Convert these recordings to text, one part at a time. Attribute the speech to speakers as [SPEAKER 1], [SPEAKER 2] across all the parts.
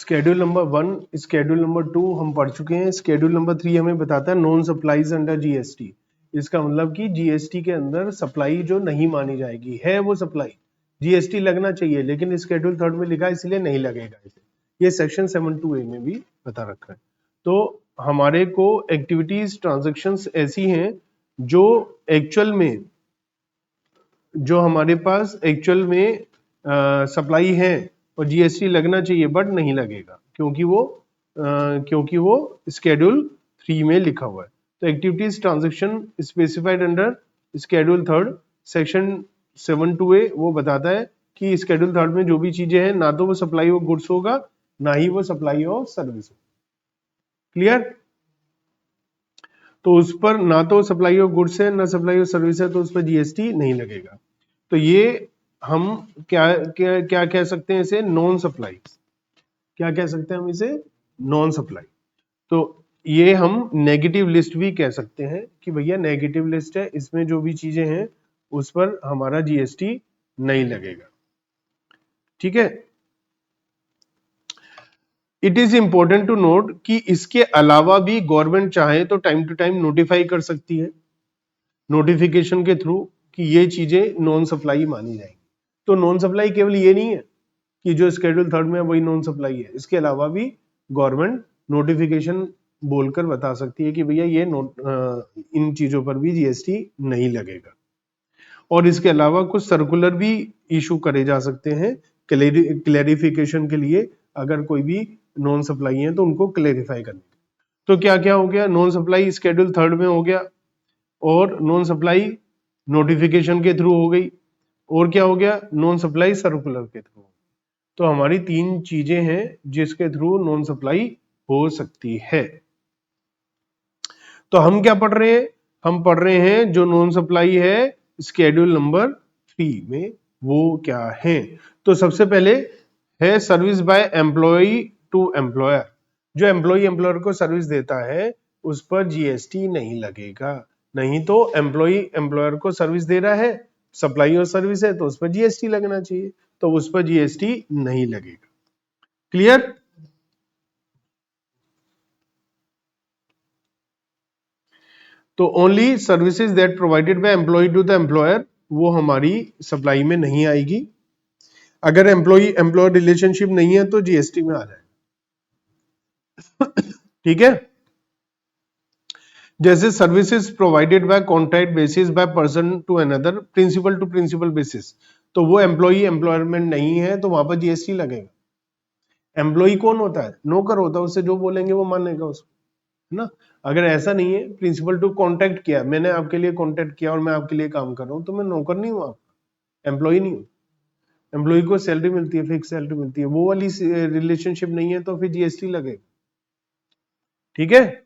[SPEAKER 1] Schedule number 1, schedule number 2 हम पढ़ चुके हैं। स्केड्यूल नंबर 3 हमें बताता है नॉन सप्लाईज अंडर जीएसटी। इसका मतलब कि जीएसटी के अंदर सप्लाई जो नहीं मानी जाएगी है वो सप्लाई, जीएसटी लगना चाहिए लेकिन स्केड्यूल 3 में लिखा है इसलिए नहीं लगेगा इसे। ये सेक्शन 7(2)(a) में भी बता रखा है। तो हमारे को एक्टिविटीज ट्रांजेक्शन्स ऐसी हैं जो एक्चुअल में, जो हमारे पास एक्चुअल में सप्लाई है और जीएसटी लगना चाहिए बट नहीं लगेगा क्योंकि वो स्केड्यूल 3 में लिखा हुआ है। तो activities transaction specified under schedule 3 section 7(2)(a) वो बताता है कि स्केड्यूल 3 में जो भी चीजें हैं ना तो वो सप्लाई ऑफ गुड्स होगा ना ही वो सप्लाई ऑफ सर्विस होगा। क्लियर? तो उस पर ना तो सप्लाई ऑफ गुड्स है ना सप्लाई ऑफ सर्विस है, तो उस पर जीएसटी नहीं लगेगा। तो ये हम क्या कह सकते हैं इसे? Non supply. क्या कह सकते हैं हम इसे? Non supply. तो ये हम नेगेटिव लिस्ट भी कह सकते हैं कि भैया नेगेटिव लिस्ट है, इसमें जो भी चीजें हैं उस पर हमारा जीएसटी नहीं लगेगा। ठीक है। It is important to note कि इसके अलावा भी गवर्नमेंट चाहे तो टाइम टू टाइम नोटिफाई कर सकती है नोटिफिकेशन के थ्रू कि ये चीजें नॉन सप्लाई मानी जाएंगी। तो नॉन सप्लाई केवल ये नहीं है कि जो स्केड्यूल 3 में है वही नॉन सप्लाई है, इसके अलावा भी गवर्नमेंट नोटिफिकेशन बोलकर बता सकती है कि भैया ये इन चीजों पर भी जीएसटी नहीं लगेगा। और इसके अलावा कुछ सर्कुलर भी इशू करे जा सकते हैं क्लेरिफिकेशन के लिए, अगर कोई भी नॉन सप्लाई है तो उनको क्लेरिफाई करने। तो क्या क्या हो गया? नॉन सप्लाई स्केड्यूल 3 में हो गया, और नॉन सप्लाई नोटिफिकेशन के थ्रू हो गई, और क्या हो गया? नॉन सप्लाई सर्कुलर के थ्रू। तो हमारी 3 चीजें हैं जिसके थ्रू नॉन सप्लाई हो सकती है। तो हम क्या पढ़ रहे हैं? हम पढ़ रहे हैं जो नॉन सप्लाई है स्केड्यूल नंबर 3 में वो क्या है। तो सबसे पहले है service by employee to employer. जो एम्प्लॉय एम्प्लॉयर को सर्विस देता है उस पर जीएसटी नहीं लगेगा। नहीं तो एम्प्लॉय एम्प्लॉयर को सर्विस दे रहा है, सप्लाई और सर्विस है, तो उस पर जीएसटी लगना चाहिए, तो उस पर जीएसटी नहीं लगेगा। क्लियर? तो only services that provided by employee to the employer वो हमारी सप्लाई में नहीं आएगी। अगर एम्प्लॉय एम्प्लॉयर रिलेशनशिप नहीं है तो जीएसटी में आ जाएगा। ठीक है। जैसे services provided by contract basis by person to another, principal to principal basis, तो वो एम्प्लॉय एम्प्लॉयमेंट नहीं है तो वहां पर जीएसटी लगेगा। एम्प्लॉय कौन होता है? नौकर होता है, उससे जो बोलेंगे वो मानेगा उसको, है ना। अगर ऐसा नहीं है, प्रिंसिपल टू कॉन्ट्रैक्ट किया, मैंने आपके लिए कॉन्ट्रैक्ट किया और मैं आपके लिए काम कर रहा हूं, तो मैं नौकर नहीं हूं, आपका एम्प्लॉय नहीं हूं। एम्प्लॉय को सैलरी मिलती है, फिक्स सैलरी मिलती है, वो वाली रिलेशनशिप नहीं है तो फिर जीएसटी लगेगा। ठीक है।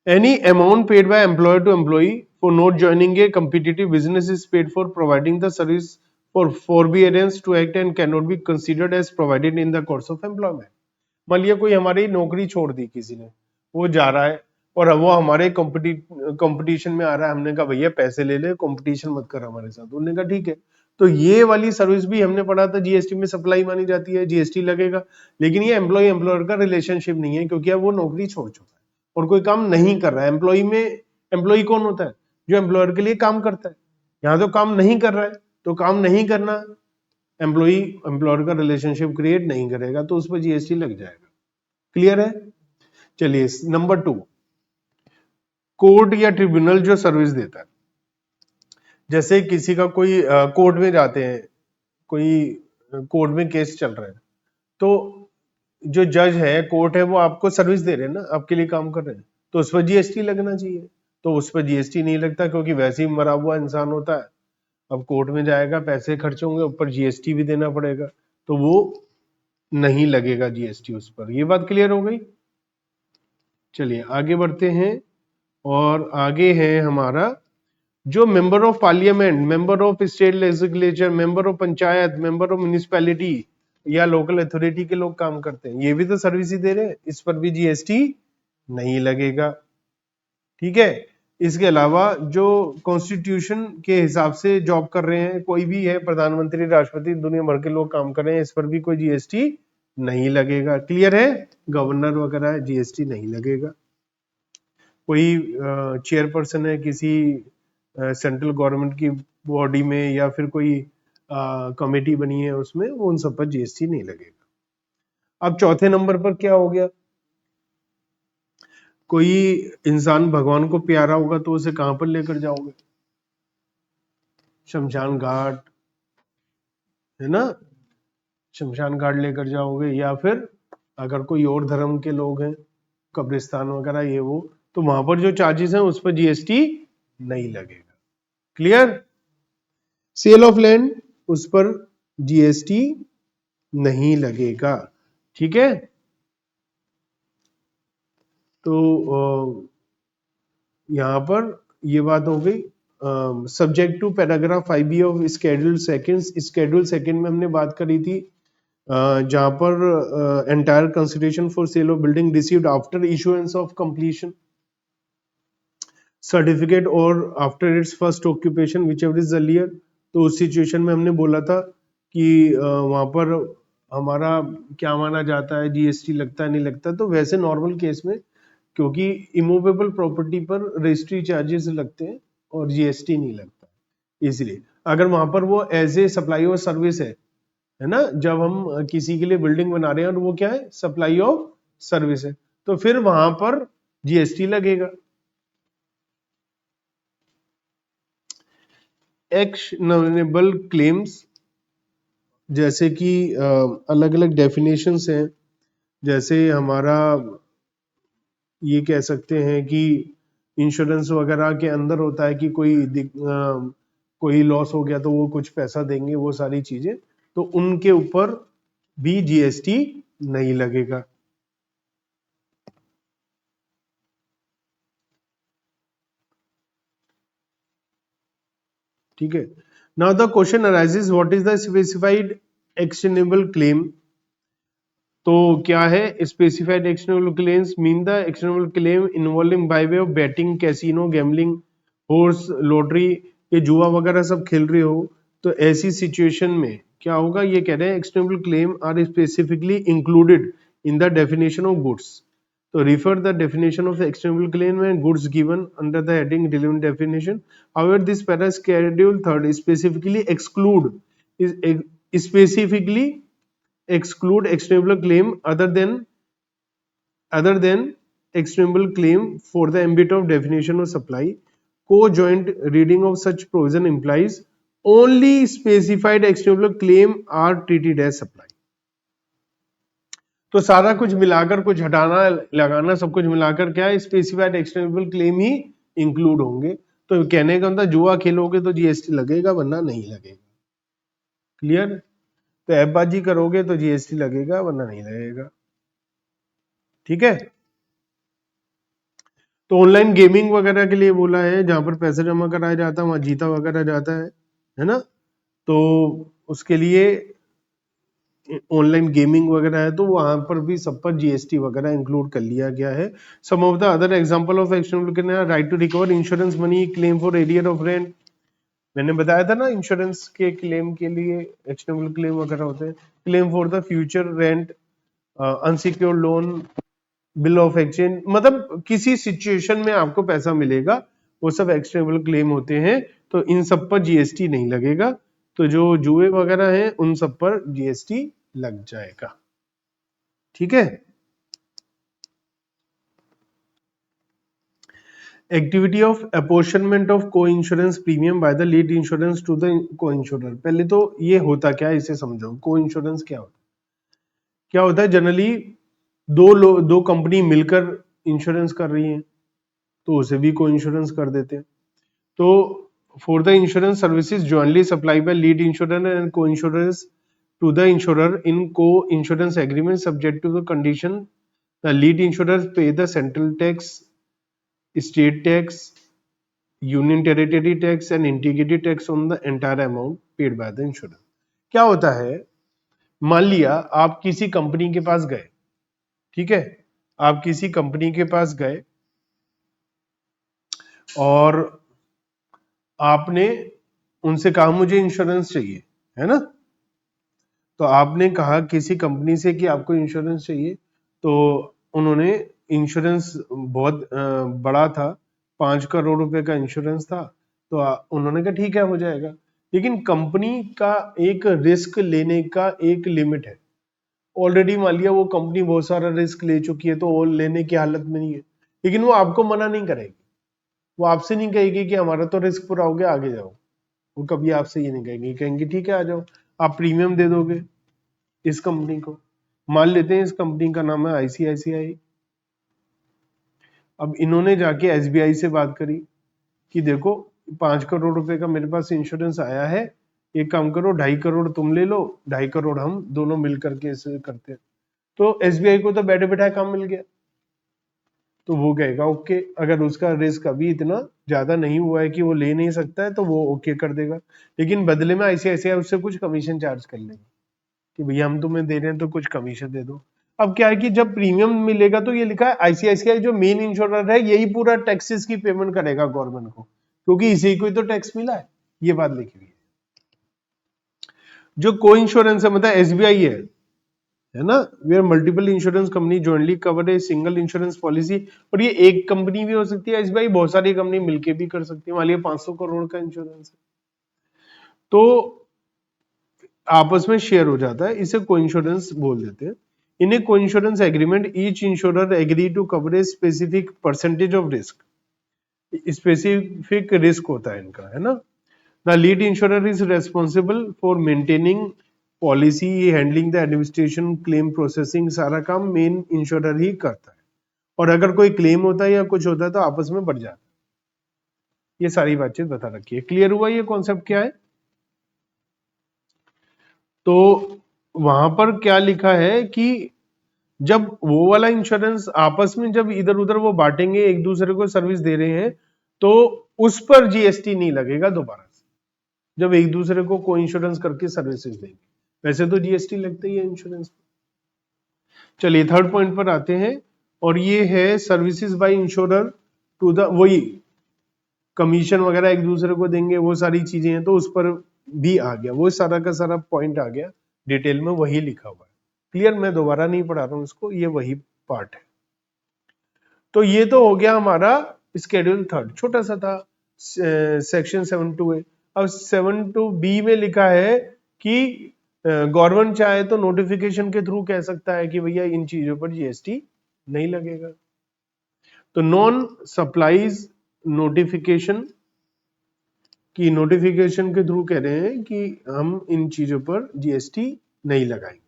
[SPEAKER 1] Any amount paid by employer to employee for not joining a competitive business is paid for providing the service for forbearance to act and cannot be considered as provided in the course of employment। मान लिया कोई हमारी नौकरी छोड़ दी किसी ने, वो जा रहा है और वो हमारे कंपटीशन में आ रहा है, हमने कहा भैया पैसे ले ले, कंपटीशन मत कर हमारे साथ, उन्होंने कहा ठीक है। तो ये वाली सर्विस भी हमने पढ़ा था जीएसटी में सप्लाई मानी जाती है, जीएसटी लगेगा। लेकिन ये एम्प्लॉय एम्प्लॉयर का रिलेशनशिप नहीं है क्योंकि अब वो नौकरी छोड़ चुका है और कोई काम नहीं कर रहा है। एम्प्लॉय में एम्प्लॉय कौन होता है? जो एम्प्लॉयर के लिए काम करता है। यहाँ तो काम नहीं कर रहा है, तो काम नहीं करना एम्प्लॉय एम्प्लॉयर का रिलेशनशिप क्रिएट नहीं करेगा, तो उस पर जीएसटी लग जाएगा। क्लियर है? चलिए नंबर 2, कोर्ट या ट्रिब्यूनल जो सर्विस देता है। जैसे किसी का कोई कोर्ट में जाते हैं, कोई कोर्ट में केस चल रहा है, तो जो जज है, कोर्ट है, वो आपको सर्विस दे रहे हैं ना, आपके लिए काम कर रहे हैं, तो उस पर जीएसटी लगना चाहिए। तो उस पर जीएसटी नहीं लगता क्योंकि वैसे ही मरा हुआ इंसान होता है। अब कोर्ट में जाएगा, पैसे खर्च होंगे, ऊपर जीएसटी भी देना पड़ेगा, तो वो नहीं लगेगा जीएसटी उस पर। ये बात क्लियर हो गई? चलिए आगे बढ़ते हैं। और आगे है हमारा जो member of parliament, member of state legislature, member of panchayat, member of municipality या लोकल अथॉरिटी के लोग काम करते हैं, ये भी तो सर्विस ही दे रहे हैं, इस पर भी जीएसटी नहीं लगेगा। ठीक है। इसके अलावा जो कॉन्स्टिट्यूशन के हिसाब से जॉब कर रहे हैं, कोई भी है, प्रधानमंत्री, राष्ट्रपति, दुनिया भर के लोग काम कर रहे हैं, इस पर भी कोई जीएसटी नहीं लगेगा। क्लियर है? गवर्नर वगैरह जीएसटी नहीं लगेगा। कोई चेयरपर्सन है किसी सेंट्रल गवर्नमेंट की बॉडी में या फिर कोई कमेटी बनी है उसमें, वो उन सब पर जीएसटी नहीं लगेगा। अब चौथे नंबर पर क्या हो गया? कोई इंसान भगवान को प्यारा होगा तो उसे कहां पर लेकर जाओगे? शमशान घाट, है ना? शमशान घाट लेकर जाओगे, या फिर अगर कोई और धर्म के लोग हैं, कब्रिस्तान वगैरह ये वो, तो वहां पर जो चार्जेस हैं उस पर जीएसटी नहीं लगेगा। क्लियर? सेल ऑफ लैंड, उस पर जीएसटी नहीं लगेगा। ठीक है? तो यहां पर ये बात हो गई। Subject to paragraph 5B of schedule second. Schedule second में हमने बात करी थी जहां पर entire consideration for sale of building received after issuance of completion certificate और after its first occupation whichever is earlier. तो उस सिचुएशन में हमने बोला था कि वहां पर हमारा क्या माना जाता है, जीएसटी लगता है नहीं लगता। तो वैसे नॉर्मल केस में, क्योंकि इमूवेबल प्रॉपर्टी पर रजिस्ट्री चार्जेस लगते हैं और जीएसटी नहीं लगता, इसलिए अगर वहां पर वो एज ए सप्लाई और सर्विस है ना, जब हम किसी के लिए बिल्डिंग बना रहे हैं और वो क्या है, सप्लाई ऑफ सर्विस है, तो फिर वहां पर जीएसटी लगेगा। एक्शनेबल क्लेम्स, जैसे कि अलग अलग डेफिनेशंस हैं। जैसे हमारा ये कह सकते हैं कि इंश्योरेंस वगैरह के अंदर होता है कि कोई लॉस हो गया तो वो कुछ पैसा देंगे, वो सारी चीजें, तो उनके ऊपर भी जीएसटी नहीं लगेगा। ठीक है? Now the question arises, what is the specified actionable claim? तो क्या है specified actionable claims? Mean the actionable claim involving by way of batting, casino, gambling, horse lottery, ये जुआ वगैरह सब खेल रहे हो, तो ऐसी सिचुएशन में क्या होगा? ये कह रहे हैं actionable claim are specifically included in the definition of goods. तो refer the definition of the actionable claim and goods given under the heading relevant definition. However, this para schedule third specifically exclude actionable claim other than actionable claim for the ambit of definition of supply. Co-joint reading of such provision implies only specified actionable claim are treated as supply. तो सारा कुछ मिलाकर, कुछ हटाना लगाना, सब कुछ मिलाकर क्या है, स्पेसिफाइड एक्शनेबल क्लेम ही इंक्लूड होंगे। तो कहने का मतलब जुआ खेलोगे तो जीएसटी लगेगा, वरना नहीं लगेगा। क्लियर? तो ऐपबाजी करोगे तो जीएसटी लगेगा, वरना नहीं लगेगा। ठीक है? तो ऑनलाइन गेमिंग वगैरह के लिए बोला है, जहां पर पैसा जमा कराया जाता है वहां जीता वगैरह जाता है ना? तो उसके लिए ऑनलाइन गेमिंग वगैरह है, तो वहां पर भी सब पर जीएसटी वगैरह इंक्लूड कर लिया गया है। Some of the other example of actionable right to recover insurance money, claim for arrear of rent. मैंने बताया था ना, इंश्योरेंस के क्लेम के लिए एक्शनेबल क्लेम वगैरह होते हैं। Claim for the future rent, unsecured loan, bill of exchange, मतलब किसी सिचुएशन में आपको पैसा मिलेगा, वो सब एक्शनेबल क्लेम होते हैं। तो इन सब पर जीएसटी नहीं लगेगा। तो जो जुए वगैरह हैं उन सब पर जीएसटी लग जाएगा। ठीक है? Activity of apportionment of coinsurance premium by the lead insurance to the coinsurer. पहले तो ये होता क्या है, इसे समझो। को इंश्योरेंस क्या होता है? जनरली दो कंपनी मिलकर इंश्योरेंस कर रही हैं, तो उसे भी को इंश्योरेंस कर देते हैं। तो for the insurance services jointly supply by lead insurer and coinsurance to the insurer in coinsurance agreement subject to the condition the lead insurer pay the central tax, state tax, union territory tax and integrated tax on the entire amount paid by the insurer. क्या होता है, मान लिया आप किसी company के पास गए, ठीक है? आप किसी कंपनी के पास गए और आपने उनसे कहा मुझे इंश्योरेंस चाहिए, है ना? तो आपने कहा किसी कंपनी से कि आपको इंश्योरेंस चाहिए, तो उन्होंने इंश्योरेंस बहुत बड़ा था, 5 करोड़ रुपए का इंश्योरेंस था, तो उन्होंने कहा ठीक है हो जाएगा। लेकिन कंपनी का एक रिस्क लेने का एक लिमिट है। ऑलरेडी मान लिया वो कंपनी बहुत सारा रिस्क ले चुकी है तो वो लेने की हालत में नहीं है, लेकिन वो आपको मना नहीं करेगी, वो आपसे नहीं कहेगी कि हमारा तो रिस्क पूरा हो गया आगे जाओ। वो कभी आपसे ये नहीं कहेंगे, कहेंगे ठीक है आ जाओ, आप प्रीमियम दे दोगे इस कंपनी को। मान लेते हैं इस कंपनी का नाम है आईसीआईसीआई। अब इन्होंने जाके एसबीआई से बात करी कि देखो 5 करोड़ रुपए का मेरे पास इंश्योरेंस आया है, एक काम करो 2.5 करोड़ तुम ले लो, 2.5 करोड़ हम दोनों मिल करके इसे करते हैं। तो एसबीआई को तो बैठे बैठाए काम मिल गया, तो वो कहेगा ओके। अगर उसका रिस्क अभी इतना ज्यादा नहीं हुआ है कि वो ले नहीं सकता है तो वो ओके कर देगा, लेकिन बदले में आईसीआईसीआई उससे कुछ कमीशन चार्ज कर लेगा कि भैया हम तुम्हें दे रहे हैं तो कुछ कमीशन दे दो। अब क्या है कि जब प्रीमियम मिलेगा तो ये लिखा है आईसीआईसीआई जो मेन इंश्योरर है यही पूरा टैक्सेस की पेमेंट करेगा गवर्नमेंट को, क्योंकि इसी को ही तो टैक्स मिला है, ये बात लिखी हुई है। जो को इंश्योरेंस है मतलब एसबीआई है ना, where multiple insurance company jointly cover a single insurance policy. और ये एक कंपनी भी हो सकती है एसबीआई, बहुत सारी कंपनी मिलके भी कर सकती है। मान लिया 500 करोड़ का इंश्योरेंस है तो आपस में शेयर हो जाता है, इसे को इंश्योरेंस बोल देते हैं। In a coinsurance agreement each insurer agree to cover a specific percentage of risk, specific risk होता है इनका, है ना। The lead insurer is responsible for maintaining policy, handling the administration, claim processing, सारा काम मेन इंश्योरर ही करता है। और अगर कोई क्लेम होता है या कुछ होता है तो आपस में बढ़ जाता है। ये सारी बातचीत बता रखी है। क्लियर हुआ ये कॉन्सेप्ट क्या है? तो वहां पर क्या लिखा है कि जब वो वाला इंश्योरेंस आपस में जब इधर उधर वो बांटेंगे, एक दूसरे को सर्विस दे रहे हैं, तो उस पर जीएसटी नहीं लगेगा दोबारा से, जब एक दूसरे को को इंश्योरेंस करके सर्विसेज देंगे। वैसे तो जीएसटी लगता ही है इंश्योरेंस पर। चलिए थर्ड पॉइंट पर आते हैं, और ये है services by insurer to the, वही कमीशन वगैरह एक दूसरे को देंगे, वो सारी चीजें हैं, तो उस पर भी आ गया, वो सारा का सारा पॉइंट आ गया डिटेल में, वही लिखा हुआ है। क्लियर, मैं दोबारा नहीं पढ़ा रहा हूं इसको, ये वही पार्ट है। तो ये तो हो गया हमारा स्केड्यूल थर्ड, छोटा सा था सेक्शन 7(2)(a). अब 7(2)(b) में लिखा है कि गवर्नमेंट चाहे तो नोटिफिकेशन के थ्रू कह सकता है कि भैया इन चीजों पर जीएसटी नहीं लगेगा। तो नॉन सप्लाईज नोटिफिकेशन की नोटिफिकेशन के थ्रू कह रहे हैं कि हम इन चीजों पर जीएसटी नहीं लगाएंगे।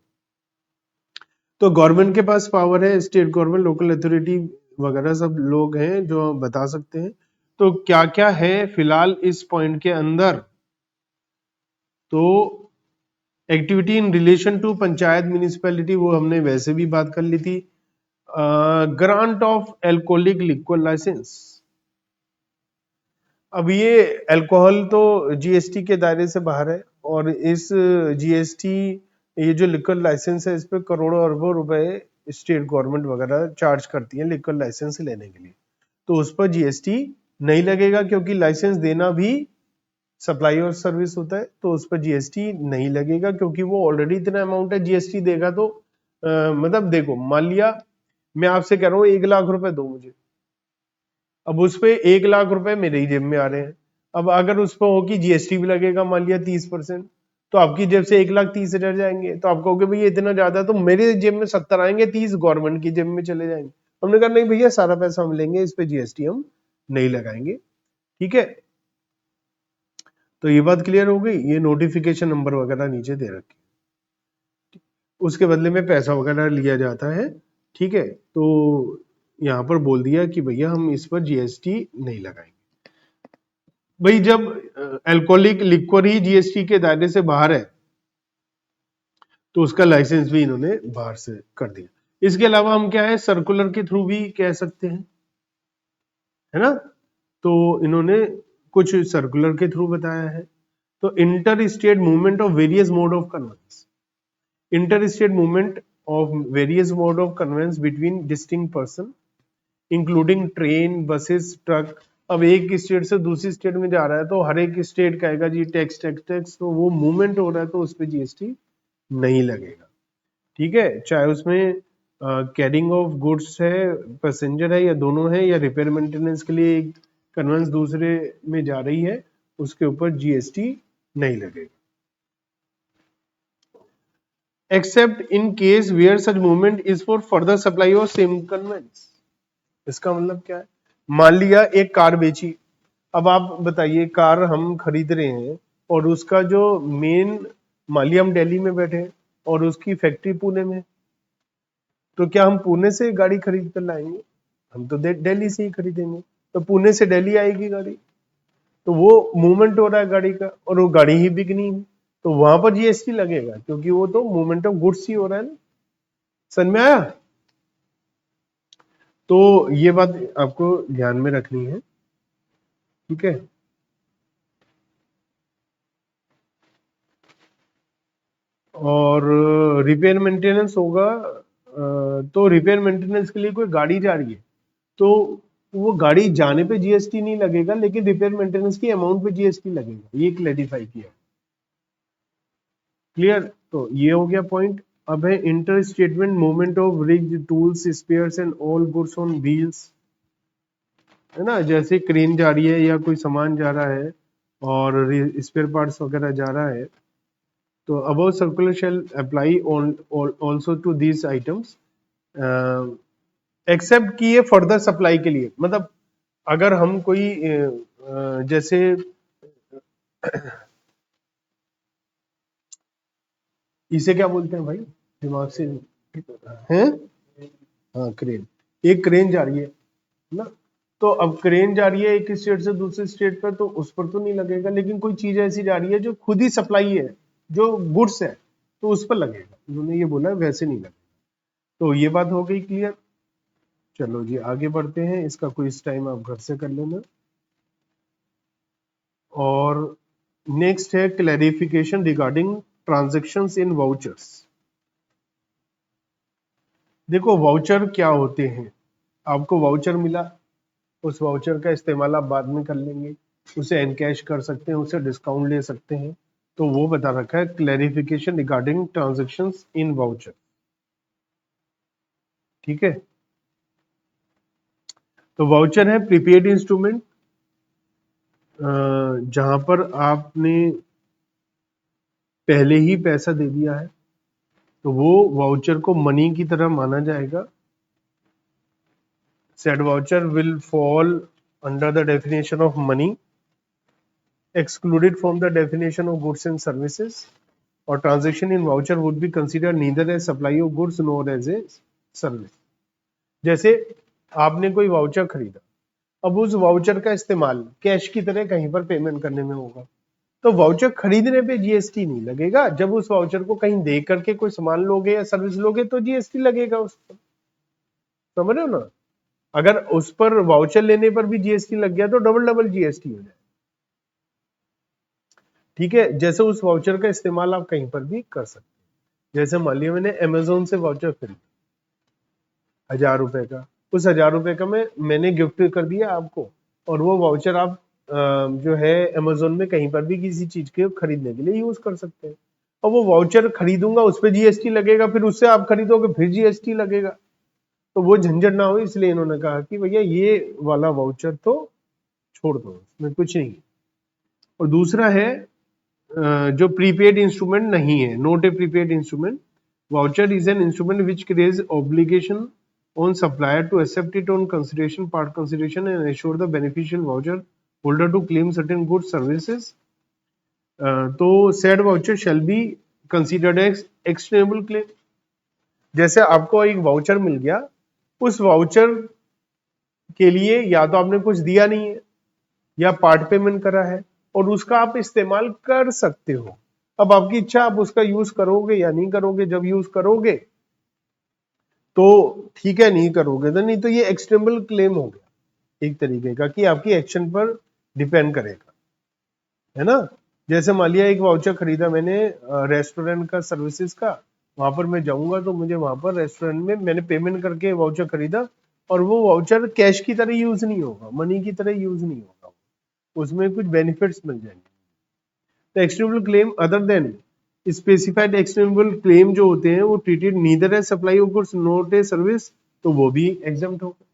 [SPEAKER 1] तो गवर्नमेंट के पास पावर है, स्टेट गवर्नमेंट, लोकल अथॉरिटी वगैरह सब लोग हैं जो बता सकते हैं। तो क्या क्या है फिलहाल इस पॉइंट के अंदर, तो activity in relation to panchayat municipality वो हमने वैसे भी बात कर ली थी। Grant of alcoholic liquid licence, अब ये अल्कोहल तो जीएसटी के दायरे से बाहर है, और इस जीएसटी ये जो लिक्विड लाइसेंस है इस पे करोड़ों अरबों रुपए स्टेट गवर्नमेंट वगैरह चार्ज करती है लिक्विड लाइसेंस लेने के लिए, तो उस पर जीएसटी नहीं लगेगा, क्योंकि लाइसेंस देना भी सप्लाई और सर्विस होता है, तो उस पर जीएसटी नहीं लगेगा, क्योंकि वो ऑलरेडी इतना अमाउंट है। जीएसटी देगा तो मतलब देखो, मान लिया मैं आपसे कह रहा हूँ 1 लाख रुपए दो मुझे, अब उस पे 1 लाख रुपए मेरे ही जेब में आ रहे हैं। अब अगर उस पर हो कि जीएसटी भी लगेगा मान लिया 30%, तो आपकी जेब से 1,30,000 जाएंगे, तो आप कहोगे भैया इतना ज्यादा, तो मेरे जेब में 70 आएंगे, 30 गवर्नमेंट की जेब में चले जाएंगे। हमने कहा नहीं भैया सारा पैसा हम लेंगे, इस पे जीएसटी हम नहीं लगाएंगे, ठीक है। तो ये बात क्लियर हो गई। ये नोटिफिकेशन नंबर वगैरह नीचे दे रखे, उसके बदले में पैसा वगैरह लिया जाता है, ठीक है। तो यहाँ पर बोल दिया कि भैया हम इस पर जीएसटी नहीं लगाएंगे। भाई जब अल्कोहलिक लिक्वर ही जीएसटी के दायरे से बाहर है, तो उसका लाइसेंस भी इन्होंने बाहर से कर दिया। इसके अलावा हम क्या है, सर्कुलर के थ्रू भी कह सकते हैं, है ना। तो इन्होंने कुछ सर्कुलर के थ्रू बताया है। तो inter state movement of various mode of conveyance, inter state movement of various mode of conveyance between distinct person including train, buses, truck. अब एक स्टेट से दूसरी स्टेट में जा रहा है तो हर एक स्टेट कहेगा जी टैक्स टैक्स टैक्स, तो वो मूवमेंट हो रहा है तो उस पर जीएसटी नहीं लगेगा। ठीक है, चाहे उसमें कैरिंग ऑफ गुड्स है, पैसेंजर है, या दोनों है, या रिपेयर मेंटेनेंस के लिए एक कन्वेंस दूसरे में जा रही है, उसके ऊपर जीएसटी नहीं लगेगा। Except in case where such movement is for further supply of same conveyance. इसका मतलब क्या है? मान लिया एक कार बेची, अब आप बताइए कार हम खरीद रहे हैं और उसका जो मेन, मान लिया हम दिल्ली में बैठे हैं और उसकी फैक्ट्री पुणे में, तो क्या हम पुणे से गाड़ी खरीद कर लाएंगे? हम तो दिल्ली से ही खरीदेंगे, तो पुणे से दिल्ली आएगी गाड़ी, तो वो मूवमेंट हो रहा है गाड़ी का और वो गाड़ी ही बिकनी है, तो वहां पर जीएसटी लगेगा क्योंकि वो तो मूवमेंट ऑफ गुड्स ही हो रहा है ना। समझ में आया? तो ये बात आपको ध्यान में रखनी है। ठीक है, और रिपेयर मेंटेनेंस होगा, तो रिपेयर मेंटेनेंस के लिए कोई गाड़ी जा रही है तो वो गाड़ी जाने पे जीएसटी नहीं लगेगा, लेकिन रिपेयर मेंटेनेंस की अमाउंट पे जीएसटी लगेगा, ये क्लैरिफाई किया। क्लियर? तो ये हो गया पॉइंट। अब है inter statement movement of rigged tools spares and all goods on wheels, है ना, जैसे क्रेन जा रही है या कोई सामान जा रहा है और स्पेयर पार्ट्स वगैरह जा रहा है, तो above circular shall apply on also to these items except कि ये फर्दर सप्लाई के लिए, मतलब अगर हम कोई जैसे इसे क्या बोलते हैं भाई, दिमाग से हैं, हाँ क्रेन, एक क्रेन जा रही है ना, तो अब क्रेन जा रही है एक स्टेट से दूसरे स्टेट पर, तो उस पर तो नहीं लगेगा, लेकिन कोई चीज ऐसी जा रही है जो खुद ही सप्लाई है, जो गुड्स है, तो उस पर लगेगा। उन्होंने ये बोला वैसे नहीं लगेगा। तो ये बात हो गई क्लियर। चलो जी आगे बढ़ते हैं, इसका क्विज टाइम आप घर से कर लेना। और नेक्स्ट है क्लैरिफिकेशन रिगार्डिंग ट्रांजैक्शंस इन वाउचर्स। देखो वाउचर क्या होते हैं, आपको वाउचर मिला, उस वाउचर का इस्तेमाल आप बाद में कर लेंगे, उसे एनकैश कर सकते हैं, उसे डिस्काउंट ले सकते हैं, तो वो बता रखा है clarification regarding transactions in voucher. ठीक है, तो वाउचर है प्रीपेड इंस्ट्रूमेंट, जहां पर आपने पहले ही पैसा दे दिया है, तो वो वाउचर को मनी की तरह माना जाएगा। Said voucher will fall under the definition of money, excluded from the definition of goods and services, or transaction in voucher would be considered neither as supply of goods nor as a service। जैसे आपने कोई voucher खरीदा, अब उस voucher का इस्तेमाल cash की तरह कहीं पर पेमेंट करने में होगा, तो वाउचर खरीदने पे जीएसटी नहीं लगेगा। जब उस वाउचर को कहीं दे करके कोई सामान लोगे या सर्विस लोगे तो जीएसटी लगेगा उस पर। समझ रहे हो ना? अगर उस पर वाउचर लेने पर भी जीएसटी लग गया तो डबल डबल जीएसटी हो जाए। ठीक है, जैसे उस वाउचर का इस्तेमाल आप कहीं पर भी कर सकते हैं। जैसे मान लिया मैंने अमेजोन से वाउचर खरीदा 1000 रुपए का, उस 1000 रुपए का मैंने गिफ्ट कर दिया आपको, और वो वाउचर आप जो है अमेजोन में कहीं पर भी किसी चीज के खरीदने के लिए यूज कर सकते हैं। और वो वाउचर खरीदूंगा उस पर जीएसटी लगेगा, फिर उससे आप खरीदोगे फिर जीएसटी लगेगा, तो वो झंझट ना हो, इसलिए इन्होंने कहा कि भैया ये वाला वाउचर तो छोड़ दो, इसमें कुछ नहीं। और दूसरा है जो प्रीपेड इंस्ट्रूमेंट नहीं है, not a prepaid instrument. Voucher is an instrument which creates obligation on supplier to accept it on consideration, part consideration, and assure the beneficial voucher holder to claim certain goods services. तो said voucher shall be considered as extendable claim. जैसे आपको एक voucher मिल गया, उस voucher के लिए या तो आपने कुछ दिया नहीं है या पार्ट पेमेंट करा है, और उसका आप इस्तेमाल कर सकते हो। अब आपकी इच्छा, आप उसका यूज करोगे या नहीं करोगे। जब यूज करोगे तो ठीक है, नहीं करोगे तो नहीं। तो ये एक्सटेनेबल क्लेम हो गया एक तरीके का, कि आपकी एक्शन पर डिपेंड करेगा, है ना। जैसे मान लिया एक वाउचर खरीदा मैंने रेस्टोरेंट का, सर्विसेज का, वहां पर मैं जाऊंगा तो मुझे वहां पर रेस्टोरेंट में मैंने पेमेंट करके वाउचर खरीदा, और वो वाउचर कैश की तरह यूज नहीं होगा, मनी की तरह यूज नहीं होगा, उसमें कुछ बेनिफिट्स मिल जाएंगे। The external claim other than specified extendable claim जो होते हैं वो treated neither as supply of goods not a service, तो वो भी एग्जम्प्ट होगा।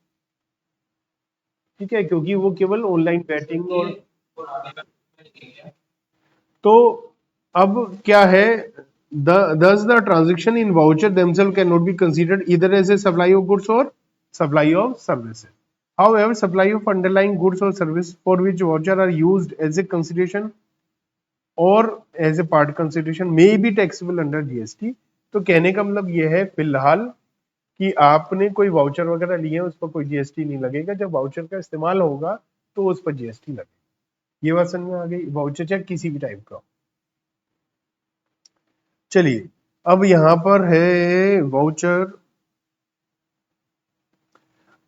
[SPEAKER 1] ठीक है, क्योंकि वो केवल ऑनलाइन बैटिंग और तो अब क्या है, thus the transaction in voucher themselves cannot be considered either as a supply of goods or supply of services. However, supply of underlying goods or service for which voucher are used as a consideration or as a part consideration may be taxable under GST. तो कहने का मतलब यह है फिलहाल कि आपने कोई वाउचर वगैरह लिए उस पर कोई जीएसटी नहीं लगेगा, जब वाउचर का इस्तेमाल होगा तो उस पर जीएसटी लगेगा। ये बात समझ में आ गई, वाउचर चाहे किसी भी टाइप का। चलिए अब यहां पर है voucher,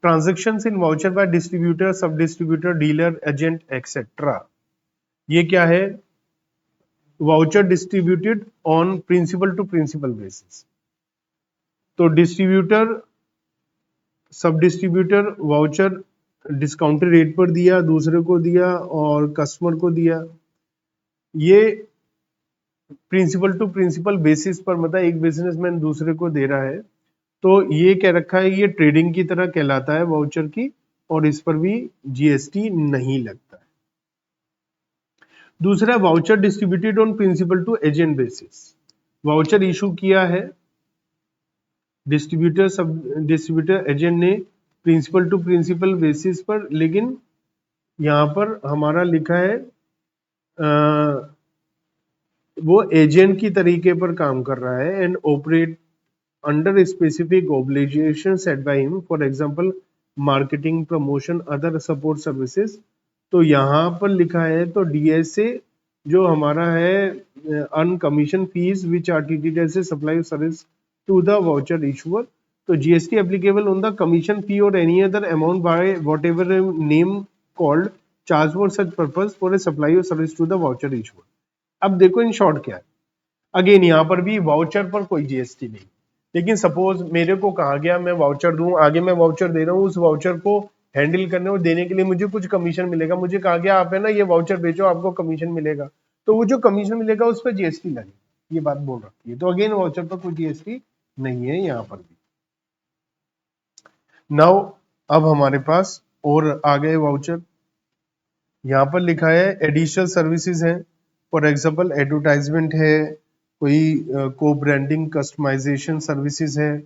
[SPEAKER 1] transactions in voucher by distributor, sub distributor, dealer, agent etcetera. ये क्या है, voucher distributed on principal to principal basis. तो distributor, sub distributor voucher discounted rate पर दिया, दूसरे को दिया और कस्टमर को दिया। ये प्रिंसिपल टू प्रिंसिपल बेसिस पर, मतलब एक बिजनेसमैन दूसरे को दे रहा है, तो ये कह रखा है ये ट्रेडिंग की तरह कहलाता है वाउचर की, और इस पर भी जीएसटी नहीं लगता है। दूसरा, voucher distributed on principal to agent basis. Voucher issue किया है डिस्ट्रीब्यूटर, सब डिस्ट्रीब्यूटर, एजेंट ने प्रिंसिपल टू प्रिंसिपल बेसिस पर, लेकिन यहां पर हमारा लिखा है वो एजेंट की तरीके पर काम कर रहा है and operate under specific obligation set by him, for example marketing, promotion, other support services. तो यहाँ पर लिखा है तो डीएसए जो हमारा है an commission fees which are treated as a supply service to the voucher issuer. तो GST applicable on the commission fee और any other amount by whatever name called charge for such purpose for a supply of service to the voucher issuer. अब देखो in short क्या है, again यहाँ पर भी voucher पर कोई जीएसटी नहीं, लेकिन सपोज मेरे को कहा गया मैं वाउचर दूं, आगे मैं वाउचर दे रहा हूँ, उस वाउचर को हैंडल करने और देने के लिए मुझे कुछ कमीशन मिलेगा। मुझे कहा गया आप है ना ये वाउचर बेचो आपको कमीशन मिलेगा, तो वो जो कमीशन मिलेगा उस पर जीएसटी लगेगा, ये बात बोल रखी है। तो अगेन वाउचर पर कोई जीएसटी नहीं है यहाँ पर भी। नाउ अब हमारे पास और आ गए वाउचर, यहाँ पर लिखा है एडिशनल सर्विसेज हैं, फॉर एग्जांपल एडवर्टाइजमेंट है, कोई को ब्रांडिंग कस्टमाइजेशन सर्विसेज है,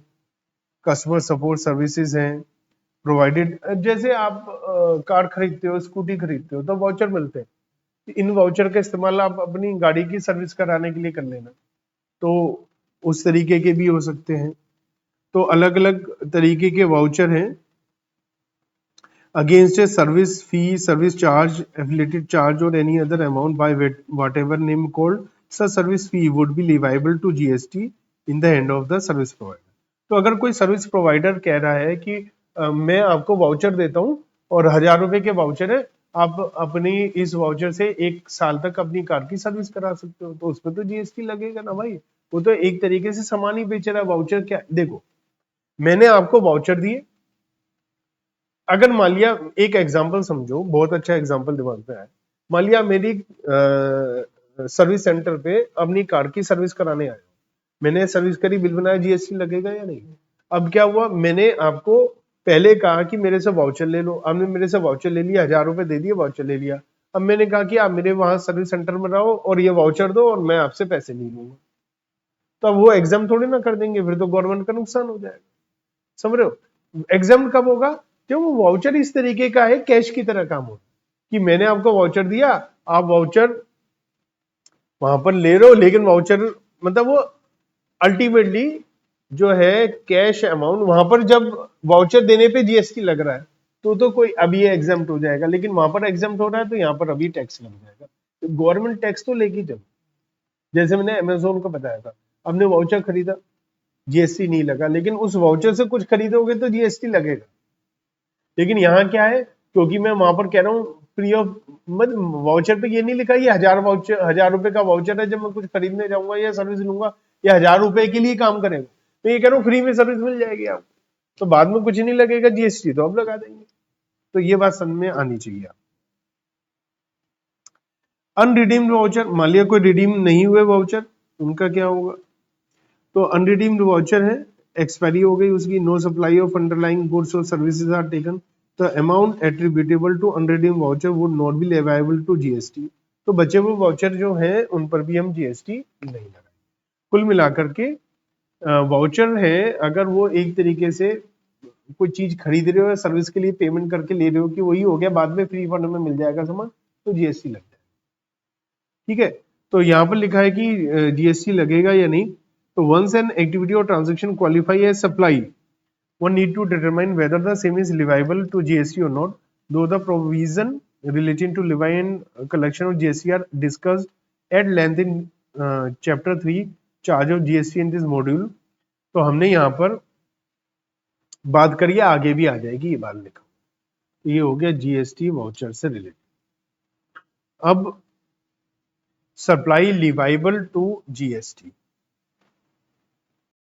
[SPEAKER 1] कस्टमर सपोर्ट सर्विसेज हैं प्रोवाइडेड। जैसे आप कार खरीदते हो, स्कूटी खरीदते हो तो वाउचर मिलते हैं, इन वाउचर का इस्तेमाल आप अपनी गाड़ी की सर्विस कराने के लिए कर लेना, तो उस तरीके के भी हो सकते हैं। तो अलग अलग तरीके के वाउचर हैं। against a service fee, service charge, affiliated charge or any other amount by whatever name called, such service fee would be liable to GST in the hand of the service provider। तो अगर कोई service provider कह रहा है कि मैं आपको voucher देता हूं और 1000 रुपए के वाउचर है, आप अपनी इस वाउचर से 1 साल तक अपनी कार की सर्विस करा सकते हो, तो उस पर तो जीएसटी लगेगा ना भाई, वो तो एक तरीके से सामान ही बेच रहा है। वाउचर क्या, देखो मैंने आपको वाउचर दिए, अगर मान लिया एक एग्जांपल समझो, बहुत अच्छा एग्जांपल दिमाग में आया, मान लिया मेरी सर्विस सेंटर पे अपनी कार की सर्विस कराने आया, मैंने सर्विस करी, बिल बनाया, जीएसटी लगेगा या नहीं? अब क्या हुआ, मैंने आपको पहले कहा कि मेरे से वाउचर ले लो, आपने मेरे से वाउचर ले लिया, 1000 रुपए दे दिए, वाउचर ले लिया। अब मैंने कहा कि आप मेरे वहां सर्विस सेंटर में रहो और ये वाउचर दो और मैं आपसे पैसे नहीं लूंगा, तो अब वो एग्जाम थोड़ी ना कर देंगे, फिर तो गवर्नमेंट का नुकसान हो जाएगा। समझ रहे हो? एग्जाम कब होगा, जब वो वाउचर इस तरीके का है कैश की तरह काम हो, कि मैंने आपको वाउचर दिया, आप वाउचर वहां पर ले रहे हो, लेकिन वाउचर मतलब वो अल्टीमेटली जो है कैश अमाउंट, वहां पर जब वाउचर देने पे जीएसटी लग रहा है तो कोई अभी ये एग्जाम्प्ट हो जाएगा, लेकिन वहां पर एग्जाम्प्ट हो रहा है तो यहाँ पर अभी टैक्स लग जाएगा। तो गवर्नमेंट टैक्स तो लेगी जब, जैसे मैंने अमेजोन को बताया था, हमने वाउचर खरीदा, जीएसटी नहीं लगा, लेकिन उस वाउचर से कुछ खरीदोगे तो जीएसटी लगेगा। लेकिन यहाँ क्या है, क्योंकि मैं वहां पर कह रहा हूँ फ्री ऑफ, मतलब वाउचर पे ये नहीं लिखा ये 1000 वाउचर, 1000 रुपए का वाउचर है, जब मैं कुछ खरीदने जाऊंगा या सर्विस लूंगा, ये 1000 रुपए के लिए काम करेगा, मैं ये कह रहा हूँ फ्री में सर्विस मिल जाएगी आपको, तो बाद में कुछ नहीं लगेगा जीएसटी, तो अब लगा देंगे। तो ये बात समझ में आनी चाहिए। अनरिडीम्ड वाउचर, मान लिया कोई रिडीम नहीं हुए वाउचर, उनका क्या होगा? तो अनरिडीम्ड वाउचर है, एक्सपायरी हो गई उसकी, no supply of underlying goods और सर्विसेज आर टेकन, तो amount attributable to unredeemed voucher would not be leviable to GST. तो बचे हुए वाउचर जो हैं उन पर भी हम जीएसटी नहीं लगाएंगे। कुल मिलाकर के वाउचर है, अगर वो एक तरीके से कोई चीज खरीद रहे हो या सर्विस के लिए पेमेंट करके ले रहे हो कि वही हो गया, बाद में फ्री फंड में मिल जाएगा सामान, तो जीएसटी लग जाएगा। ठीक है, तो यहाँ पर लिखा है कि जीएसटी लगेगा या नहीं। तो वंस एन एक्टिविटी और transaction qualify as supply, one need to determine whether the same is leviable to GST or not. Though the provision relating to levy and collection of GST are discussed at length in chapter 3 charge of GST in this module. तो हमने यहाँ पर बात करी है, आगे भी आ जाएगी ये बात लिखा। तो ये हो गया जीएसटी वाउचर से रिलेटेड। अब सप्लाई लिवाइबल टू जीएसटी,